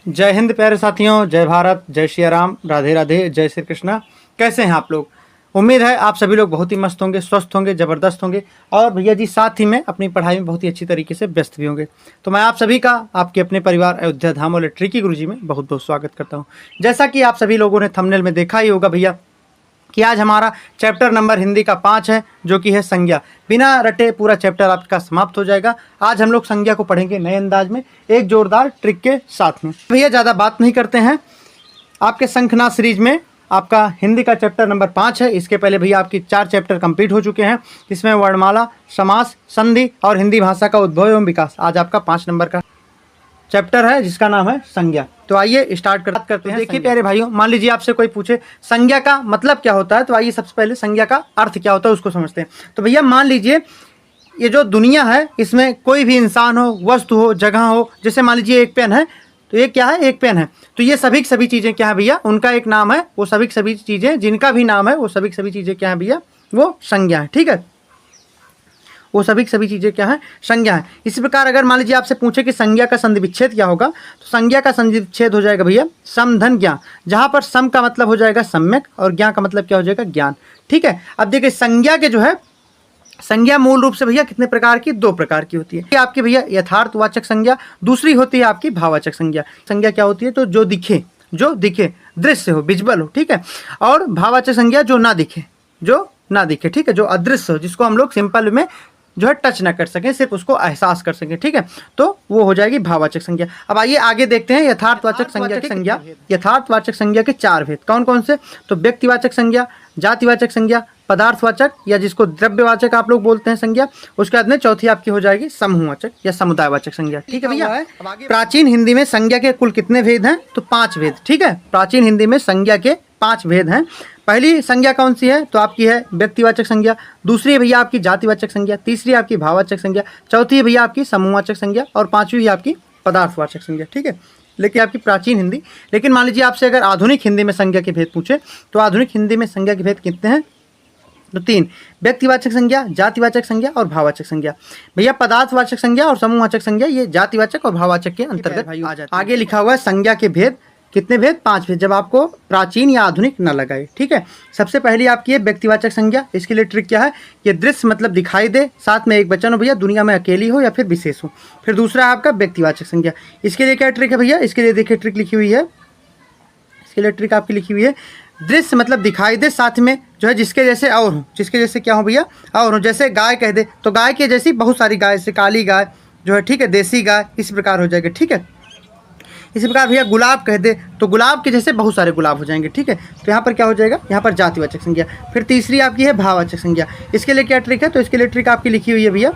जय हिंद प्यारे साथियों, जय भारत, जय श्री राम, राधे राधे, जय श्री कृष्णा। कैसे हैं आप लोग? उम्मीद है आप सभी लोग बहुत ही मस्त होंगे, स्वस्थ होंगे, ज़बरदस्त होंगे और भैया जी साथ ही में अपनी पढ़ाई में बहुत ही अच्छी तरीके से व्यस्त भी होंगे। तो मैं आप सभी का आपके अपने परिवार अयोध्या धाम और ट्रिकी गुरुजी में बहुत बहुत स्वागत करता हूं। जैसा कि आप सभी लोगों ने थंबनेल में देखा ही होगा भैया कि आज हमारा चैप्टर नंबर हिंदी का 5 है, जो कि है संज्ञा। बिना रटे पूरा चैप्टर आपका समाप्त हो जाएगा। आज हम लोग संज्ञा को पढ़ेंगे नए अंदाज में, एक जोरदार ट्रिक के साथ में। भैया ज़्यादा बात नहीं करते हैं, आपके शंखनाद सीरीज में आपका हिंदी का चैप्टर नंबर 5 है। इसके पहले भैया आपकी 4 चैप्टर कंप्लीट हो चुके हैं। इसमें वर्णमाला, समास, संधि और हिंदी भाषा का उद्भव एवं विकास। आज आपका 5 नंबर का चैप्टर है जिसका नाम है संज्ञा। तो आइए स्टार्ट करते हैं। देखिए प्यारे भाइयों, मान लीजिए आपसे कोई पूछे संज्ञा का मतलब क्या होता है, तो आइए सबसे पहले संज्ञा का अर्थ क्या होता है उसको समझते हैं। तो भैया मान लीजिए ये जो दुनिया है इसमें कोई भी इंसान हो, वस्तु हो, जगह हो। जैसे मान लीजिए एक पेन है, तो ये क्या है? एक पेन है। तो ये सभी की सभी चीज़ें क्या है भैया? उनका एक नाम है। वो सभी की सभी चीज़ें जिनका भी नाम है, वो सभी की सभी चीज़ें क्या है भैया? वो संज्ञा है। ठीक है, वो सभी की सभी चीज़ें क्या है? संज्ञा है। इसी प्रकार अगर मान लीजिए आपसे पूछे कि संज्ञा का संधि विच्छेद क्या होगा, तो संज्ञा का संधि विच्छेद हो जाएगा भैया सम धन ज्ञान, जहाँ पर सम का मतलब हो जाएगा सम्यक और ज्ञान का मतलब क्या हो जाएगा? ज्ञान। ठीक है, अब देखिए संज्ञा के जो है, संज्ञा मूल रूप से भैया कितने प्रकार की? 2 प्रकार की होती है। आपकी भैया यथार्थवाचक संज्ञा, दूसरी होती है आपकी भाववाचक संज्ञा। संज्ञा क्या होती है? तो जो दिखे, दृश्य हो, विजुअल हो। ठीक है, और भाववाचक संज्ञा जो ना दिखे, ठीक है, जो अदृश्य हो, जिसको हम लोग सिंपल में जो है टच ना कर सकें, सिर्फ उसको एहसास कर सकें। ठीक है, तो वो हो जाएगी भाववाचक संज्ञा। अब आइए आगे देखते हैं यथार्थवाचक संज्ञा। यथार्थवाचक संज्ञा के 4 भेद कौन कौन से? तो व्यक्तिवाचक संज्ञा, जातिवाचक संज्ञा, पदार्थवाचक या जिसको द्रव्यवाचक आप लोग बोलते हैं संज्ञा। उसके बाद में चौथी आपकी हो जाएगी समूहवाचक या समुदायवाचक संज्ञा। ठीक है भैया, प्राचीन हिंदी में संज्ञा के कुल कितने भेद हैं? तो 5 भेद। ठीक है, प्राचीन हिंदी में संज्ञा के 5 भेद हैं। पहली संज्ञा कौन सी है? तो आपकी है व्यक्तिवाचक संज्ञा, दूसरी है भैया आपकी जातिवाचक संज्ञा, तीसरी आपकी भाववाचक संज्ञा, चौथी है भैया आपकी समूहवाचक संज्ञा और पांचवी है आपकी पदार्थवाचक संज्ञा। ठीक है, लेकिन आपकी प्राचीन हिंदी। लेकिन मान लीजिए आपसे अगर आधुनिक हिंदी में संज्ञा के भेद पूछे, तो आधुनिक हिंदी में संज्ञा के भेद कितने हैं? तो 3, व्यक्तिवाचक संज्ञा, जातिवाचक संज्ञा और भाववाचक संज्ञा। भैया पदार्थवाचक संज्ञा और समूहवाचक संज्ञा ये जातिवाचक और भाववाचक के अंतर्गत आ जाते हैं। आगे लिखा हुआ है संज्ञा के भेद कितने भेद? 5 भेद, जब आपको प्राचीन या आधुनिक न लगाए। ठीक है, सबसे पहली आपकी है व्यक्तिवाचक संज्ञा। इसके लिए ट्रिक क्या है? ये दृश्य मतलब दिखाई दे, साथ में एक वचन हो भैया, दुनिया में अकेली हो या फिर विशेष हो। फिर दूसरा है आपका व्यक्तिवाचक संज्ञा। इसके लिए क्या ट्रिक है भैया? इसके लिए देखिए ट्रिक लिखी हुई है, इसके लिए ट्रिक आपकी लिखी हुई है, दृश्य मतलब दिखाई दे, साथ में जो है जिसके जैसे और हो, जिसके जैसे क्या हो भैया? और हो। जैसे गाय कह दे तो गाय के जैसी बहुत सारी गाय, जैसे काली गाय जो है, ठीक है, देसी गाय, इस प्रकार हो जाएगा। ठीक है, इसी प्रकार भैया गुलाब कह दे तो गुलाब के जैसे बहुत सारे गुलाब हो जाएंगे। ठीक है, तो यहाँ पर क्या हो जाएगा? यहाँ पर जातिवाचक संज्ञा। फिर तीसरी आपकी है भाववाचक संज्ञा। इसके लिए क्या ट्रिक है? तो इसके लिए ट्रिक आपकी लिखी हुई है भैया,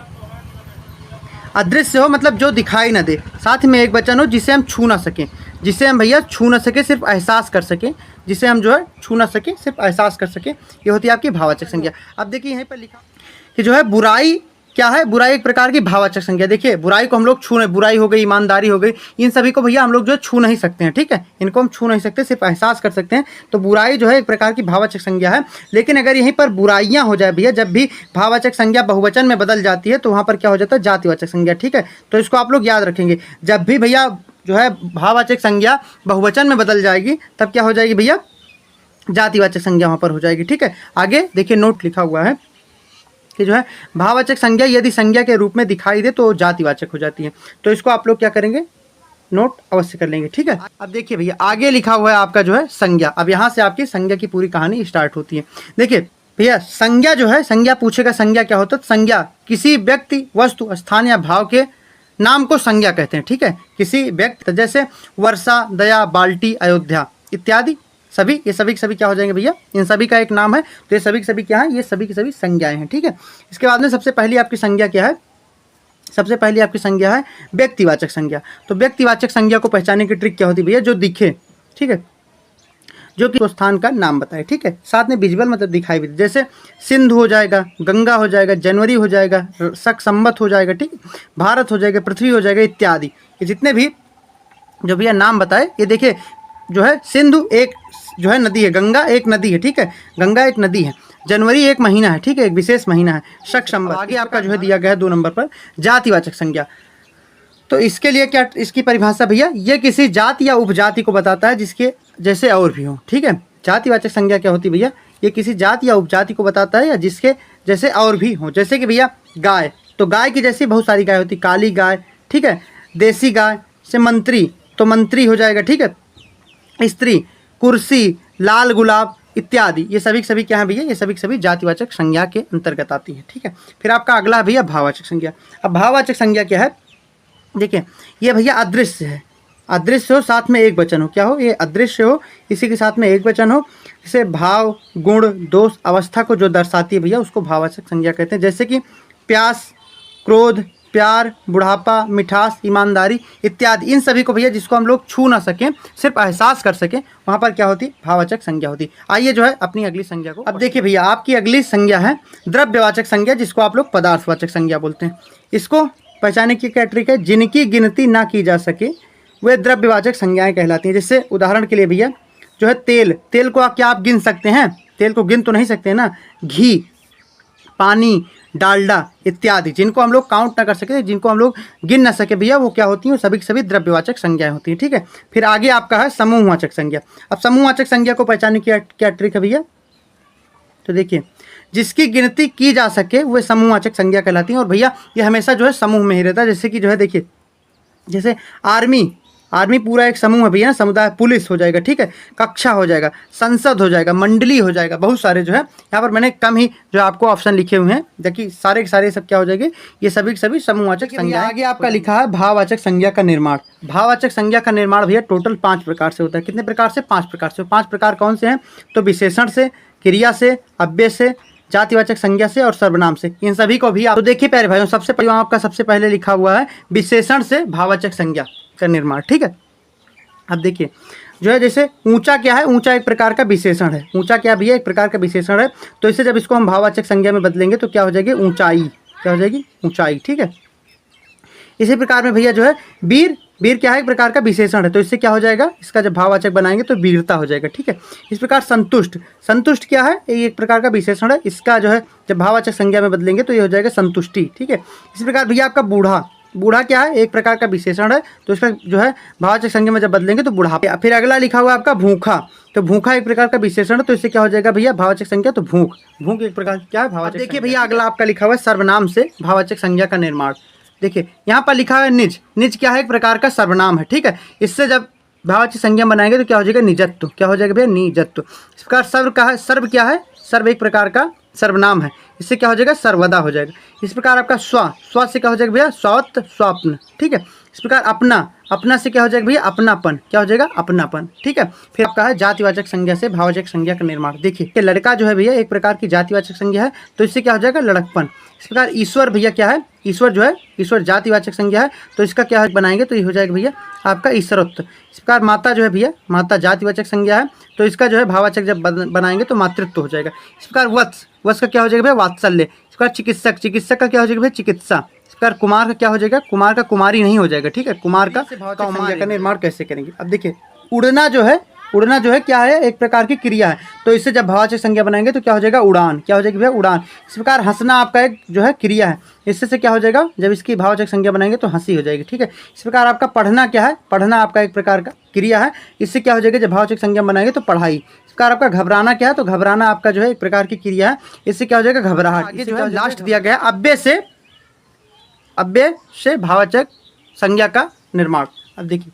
अदृश्य हो मतलब जो दिखाई ना दे, साथ में एक वचन हो जिसे हम छू ना सकें, जिसे हम भैया छू ना सके, सिर्फ एहसास कर सकें, जिसे हम जो है छू ना सके, सिर्फ एहसास कर सके। ये होती है आपकी भाववाचक संज्ञा। अब देखिए यहीं पर लिखा कि जो है बुराई क्या है? बुराई एक प्रकार की भाववाचक संज्ञा। देखिए बुराई को हम लोग छू नहीं, बुराई हो गई, ईमानदारी हो गई, इन सभी को भैया हम लोग जो है छू नहीं सकते हैं। ठीक है, इनको हम छू नहीं सकते, सिर्फ एहसास कर सकते हैं। तो बुराई जो है एक प्रकार की भाववाचक संज्ञा है। लेकिन अगर यहीं पर बुराइयां हो जाए भैया, जब भी भाववाचक संज्ञा बहुवचन में बदल जाती है, तो वहाँ पर क्या हो जाता है? जातिवाचक संज्ञा। ठीक है, तो इसको आप लोग याद रखेंगे। जब भी भैया जो है भाववाचक संज्ञा बहुवचन में बदल जाएगी, तब क्या हो जाएगी भैया? जातिवाचक संज्ञा वहाँ पर हो जाएगी। ठीक है, आगे देखिए नोट लिखा हुआ है कि जो है भाववाचक संज्ञा यदि संज्ञा के रूप में दिखाई दे तो जातिवाचक हो जाती है। तो इसको आप लोग क्या करेंगे? नोट अवश्य कर लेंगे। ठीक है, अब देखिए भैया आगे लिखा हुआ है आपका जो है संज्ञा। अब यहाँ से आपकी संज्ञा की पूरी कहानी स्टार्ट होती है। देखिए भैया संज्ञा जो है, संज्ञा पूछेगा संज्ञा क्या होता है? संज्ञा किसी व्यक्ति, वस्तु, स्थान या भाव के नाम को संज्ञा कहते हैं। ठीक है, किसी व्यक्ति, जैसे वर्षा, दया, बाल्टी, अयोध्या इत्यादि सभी, ये सभी के सभी क्या हो जाएंगे भैया? इन सभी का एक नाम है, तो ये सभी के सभी क्या है? ये सभी की सभी संज्ञाएं हैं। ठीक है, इसके बाद में सबसे पहली आपकी संज्ञा क्या है? सबसे पहली आपकी संज्ञा है व्यक्तिवाचक संज्ञा। तो व्यक्तिवाचक संज्ञा को पहचानने की ट्रिक क्या होती है भैया? जो दिखे, ठीक है, जो कि स्थान का नाम बताए। ठीक है, साथ में विजुअल मतलब दिखाई भी दे, जैसे सिंधु हो जाएगा, गंगा हो जाएगा, जनवरी हो जाएगा, शक संवत हो जाएगा, ठीक, भारत हो जाएगा, पृथ्वी हो जाएगा इत्यादि। ये जितने भी जो भैया नाम बताए, ये देखिए जो है सिंधु एक जो है नदी है, गंगा एक नदी है। ठीक है, गंगा एक नदी है, जनवरी एक महीना है। ठीक है, एक विशेष महीना है, शक संवत। आगे आपका जो है दिया गया है 2 नंबर पर जातिवाचक संज्ञा। तो इसके लिए क्या इसकी परिभाषा भैया, ये किसी जाति या उपजाति को बताता है जिसके जैसे और भी हो। ठीक है, जातिवाचक संज्ञा क्या होती है भैया, ये किसी जाति या उपजाति को बताता है या जिसके जैसे और भी हो। जैसे कि भैया गाय, तो गाय की जैसी बहुत सारी गाय होती, काली गाय, ठीक है, देसी गाय से मंत्री, तो मंत्री हो जाएगा। ठीक है, स्त्री, कुर्सी, लाल गुलाब इत्यादि, ये सभी सभी क्या है भैया, ये सभी सभी जातिवाचक संज्ञा के अंतर्गत आती है। ठीक है, फिर आपका अगला भैया भाववाचक संज्ञा। अब भाववाचक संज्ञा क्या है, देखिए ये भैया अदृश्य है, अदृश्य हो साथ में एक वचन हो, क्या हो, ये अदृश्य हो इसी के साथ में एक वचन हो, इसे भाव, गुण, दोष, अवस्था को जो दर्शाती है भैया उसको भाववाचक संज्ञा कहते हैं। जैसे कि प्यास, क्रोध, प्यार, बुढ़ापा, मिठास, ईमानदारी इत्यादि, इन सभी को भैया जिसको हम लोग छू ना सकें, सिर्फ एहसास कर सकें, वहाँ पर क्या होती, भाववाचक संज्ञा होती। आइए जो है अपनी अगली संज्ञा को, अब देखिए भैया आपकी अगली संज्ञा है द्रव्यवाचक संज्ञा, जिसको आप लोग पदार्थवाचक संज्ञा बोलते हैं। इसको पहचानने की क्या ट्रिक है, जिनकी गिनती ना की जा सके वे द्रव्यवाचक संज्ञाएं कहलाती हैं। जैसे उदाहरण के लिए भैया जो है तेल, तेल को क्या आप गिन सकते हैं, तेल को गिन तो नहीं सकते ना, घी, पानी, डालडा इत्यादि, जिनको हम लोग काउंट ना कर सके, जिनको हम लोग गिन ना सके भैया, वो क्या होती हैं, सभी की सभी द्रव्यवाचक संज्ञाएं होती हैं। ठीक है, फिर आगे आपका है समूहवाचक संज्ञा। अब समूहवाचक संज्ञा को पहचानने की क्या ट्रिक है भैया, तो देखिए जिसकी गिनती की जा सके वे समूहवाचक संज्ञा कहलाती हैं। और भैया ये हमेशा जो है समूह में ही रहता है। जैसे कि जो है देखिए, जैसे आर्मी, आर्मी पूरा एक समूह है भैया ना, समुदाय, पुलिस हो जाएगा, ठीक है, कक्षा हो जाएगा, संसद हो जाएगा, मंडली हो जाएगा, बहुत सारे जो है यहाँ पर मैंने कम ही जो आपको ऑप्शन लिखे हुए हैं, देखिए सारे के सारे सब क्या हो जाएंगे, ये सभी के सभी समूहवाचक संज्ञा। आगे आपका लिखा है भाववाचक संज्ञा का निर्माण। भाववाचक संज्ञा का निर्माण भैया टोटल 5 प्रकार से होता है। कितने प्रकार से, 5 प्रकार से। 5 प्रकार कौन से हैं, तो विशेषण से, क्रिया से, अव्यय से, जातिवाचक संज्ञा से और सर्वनाम से, इन सभी को भी आप, तो देखिए प्यारे भाइयों, सबसे पहले आपका सबसे पहले लिखा हुआ है विशेषण से भाववाचक संज्ञा का निर्माण। ठीक है, अब देखिए जो है जैसे ऊंचा क्या है, ऊंचा एक प्रकार का विशेषण है, ऊंचा क्या भैया एक प्रकार का विशेषण है, तो इसे जब इसको हम भाववाचक संज्ञा में बदलेंगे तो क्या हो जाएगी, ऊंचाई, क्या हो जाएगी, ऊंचाई। ठीक है, इसी प्रकार में भैया जो है वीर, वीर क्या है एक प्रकार का विशेषण है, तो इससे क्या हो जाएगा, इसका जब भाववाचक बनाएंगे तो वीरता हो जाएगा। ठीक है, इस प्रकार संतुष्ट, संतुष्ट क्या है, ये एक प्रकार का विशेषण है, इसका जो है जब भाववाचक संज्ञा में बदलेंगे तो ये हो जाएगा संतुष्टि। ठीक है, इसी प्रकार भैया आपका बूढ़ा, बूढ़ा क्या है एक प्रकार का विशेषण है, तो इसका जो है भाववाचक संज्ञा में जब बदलेंगे तो बुढ़ापा। फिर अगला लिखा हुआ है आपका भूखा, तो भूखा एक प्रकार का विशेषण है, तो इससे क्या हो जाएगा भैया भाववाचक संज्ञा, तो भूख, भूख एक प्रकार क्या है भाववाचक। देखिए भैया अगला आपका लिखा हुआ है सर्वनाम से भाववाचक संज्ञा का निर्माण। देखिए यहाँ पर लिखा है निज, निज क्या है एक प्रकार का सर्वनाम है। ठीक है, इससे जब भाववाचक संज्ञा बनाएंगे तो क्या हो जाएगा, निजत्व, क्या हो जाएगा भैया, निजत्व। इस प्रकार सर्व का है, सर्व क्या है, सर्व एक प्रकार का सर्वनाम है, इससे क्या हो जाएगा, सर्वदा हो जाएगा। इस प्रकार आपका स्व, स्व से क्या हो जाएगा भैया, स्वत, स्वप्न। ठीक है, इस प्रकार अपना, अपना से क्या हो जाएगा भैया, अपनापन, क्या हो जाएगा, अपनापन। ठीक है, फिर आपका है जातिवाचक संज्ञा से भाववाचक संज्ञा का निर्माण। देखिए लड़का जो है भैया एक प्रकार की जातिवाचक संज्ञा है, तो इससे क्या हो जाएगा, लड़कपन। इस प्रकार ईश्वर भैया क्या है, ईश्वर जो है, ईश्वर जातिवाचक संज्ञा है, तो इसका क्या बनाएंगे तो ये हो जाएगा भैया आपका ईश्वरत्व। इस प्रकार माता जो है भैया, माता जातिवाचक संज्ञा है, तो इसका जो है भाववाचक जब बनाएंगे तो मातृत्व हो जाएगा। इस प्रकार वत्स, वत्स का क्या हो जाएगा भैया, वात्सल्य। इस प्रकार चिकित्सक, चिकित्सक का क्या हो जाएगा भैया, चिकित्सा। इस प्रकार कुमार का क्या हो जाएगा, कुमार का कुमारी नहीं हो जाएगा। ठीक है, कुमार का संज्ञा का निर्माण कैसे करेंगे, अब देखिए उड़ना जो है, उड़ना जो है क्या है एक प्रकार की क्रिया है, तो इससे जब भाववाचक संज्ञा बनाएंगे तो क्या हो जाएगा, उड़ान, क्या हो जाएगी भैया, उड़ान। इस प्रकार हंसना आपका एक जो है क्रिया है, इससे से क्या हो जाएगा, जब इसकी भाववाचक संज्ञा बनाएंगे तो हंसी हो जाएगी। ठीक है, इस प्रकार आपका पढ़ना क्या है, पढ़ना आपका एक प्रकार का क्रिया है, इससे क्या हो जाएगा, जब भाववाचक संज्ञा बनाएंगे तो पढ़ाई। इस प्रकार आपका घबराना क्या है, तो घबराना आपका जो है एक प्रकार की क्रिया है, इससे क्या हो जाएगा, घबराहट। आगे जो है लास्ट दिया गया अव्यय से, अव्यय से भाववाचक संज्ञा का निर्माण। अब देखिए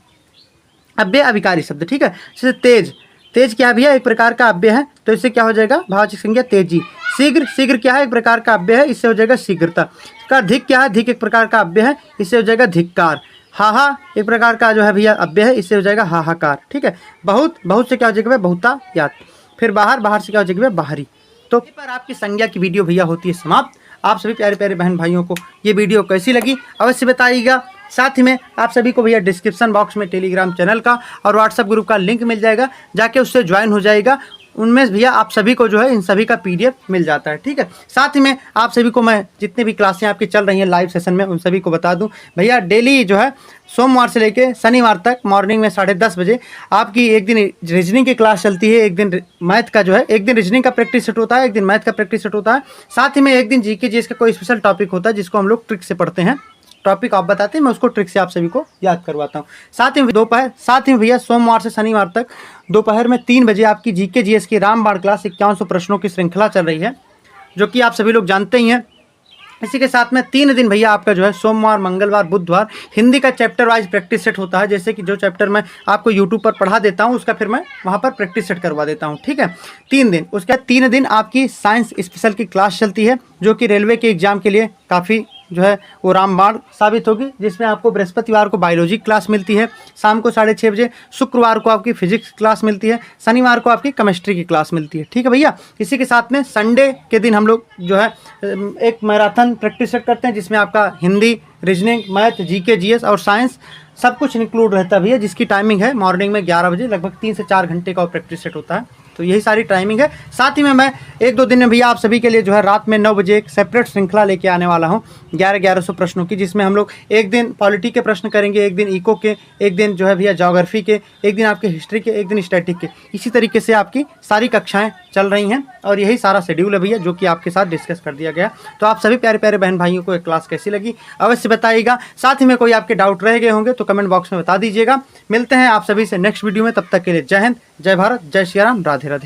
अव्यय अभिकारी शब्द। ठीक है, जैसे तेज, तेज क्या है भैया एक प्रकार का अव्यय है, तो इससे क्या हो जाएगा भाववाचक संज्ञा तेजी। शीघ्र, शीघ्र क्या है एक प्रकार का अव्यय है, इससे हो जाएगा शीघ्रता। इसका धिक क्या है, धिक एक प्रकार का अव्यय है, इससे हो जाएगा धिक्कार। हाहा एक प्रकार का जो है भैया अव्यय है, इससे हो जाएगा हाहाकार। ठीक है, बहुत, बहुत से क्या हो जाएगा भैया, बहुतायत। फिर बाहर, बाहर से क्या हो जाएगा भैया, बाहरी। तो पर आपकी संज्ञा की वीडियो भैया होती है समाप्त। आप सभी प्यारे प्यारे बहन भाइयों को ये वीडियो कैसी लगी अवश्य बताइएगा। साथ ही में आप सभी को भैया डिस्क्रिप्शन बॉक्स में टेलीग्राम चैनल का और व्हाट्सएप ग्रुप का लिंक मिल जाएगा, जाके उससे ज्वाइन हो जाएगा। उनमें भैया आप सभी को जो है इन सभी का PDF मिल जाता है। ठीक है, साथ ही में आप सभी को मैं जितनी भी क्लासें आपकी चल रही हैं लाइव सेशन में उन सभी को बता दूं भैया, डेली जो है सोमवार से लेके शनिवार तक मॉर्निंग में 10:30 बजे आपकी एक दिन रीजनिंग की क्लास चलती है, एक दिन मैथ का जो है, एक दिन रीजनिंग का प्रैक्टिस सेट होता है, एक दिन मैथ का प्रैक्टिस सेट होता है। साथ ही में एक दिन GK GS का कोई स्पेशल टॉपिक होता है जिसको हम लोग ट्रिक से पढ़ते हैं। टॉपिक आप बताते हैं, मैं उसको ट्रिक से आप सभी को याद करवाता हूँ। साथ ही भैया सोमवार से शनिवार तक दोपहर में 3 बजे आपकी जीके जीएस की रामबाण क्लास 5100 प्रश्नों की श्रृंखला चल रही है, जो कि आप सभी लोग जानते ही हैं। इसी के साथ में 3 दिन भैया आपका जो है सोमवार, मंगलवार, बुधवार हिंदी का चैप्टर वाइज प्रैक्टिस सेट होता है। जैसे कि जो चैप्टर मैं आपको यूट्यूब पर पढ़ा देता हूँ उसका फिर मैं वहाँ पर प्रैक्टिस सेट करवा देता हूँ, ठीक है। 3 दिन, उसके बाद 3 दिन आपकी साइंस स्पेशल की क्लास चलती है, जो कि रेलवे के एग्जाम के लिए काफ़ी जो है वो रामबाण साबित होगी, जिसमें आपको बृहस्पतिवार को बायोलॉजी क्लास मिलती है शाम को 6:30 बजे, शुक्रवार को आपकी फिजिक्स क्लास मिलती है, शनिवार को आपकी केमिस्ट्री की क्लास मिलती है, ठीक है भैया। इसी के साथ में संडे के दिन हम लोग जो है एक मैराथन प्रैक्टिस सेट करते हैं, जिसमें आपका Hindi, reasoning, math, GK GS और साइंस सब कुछ इंक्लूड रहता है भैया, जिसकी टाइमिंग है मॉर्निंग में 11 बजे, लगभग 3 से 4 घंटे का प्रैक्टिस सेट होता है। तो यही सारी टाइमिंग है। साथ ही में मैं 1-2 दिन में भैया आप सभी के लिए जो है रात में 9 बजे एक सेपरेट श्रृंखला लेके आने वाला हूँ 1100 प्रश्नों की, जिसमें हम लोग एक दिन पॉलिटी के प्रश्न करेंगे, एक दिन इको के, एक दिन जो है भैया ज्योग्राफी के, एक दिन आपके हिस्ट्री के, एक दिन स्टैटिक के। इसी तरीके से आपकी सारी कक्षाएं चल रही हैं और यही सारा शेड्यूल है भैया, जो कि आपके साथ डिस्कस कर दिया गया। तो आप सभी प्यारे प्यारे बहन भाइयों को एक क्लास कैसी लगी अवश्य बताइएगा। साथ ही में कोई आपके डाउट रह गए होंगे तो कमेंट बॉक्स में बता दीजिएगा। मिलते हैं आप सभी से नेक्स्ट वीडियो में, तब तक के लिए जय हिंद, जय भारत, जय श्री राम, राधे राधे।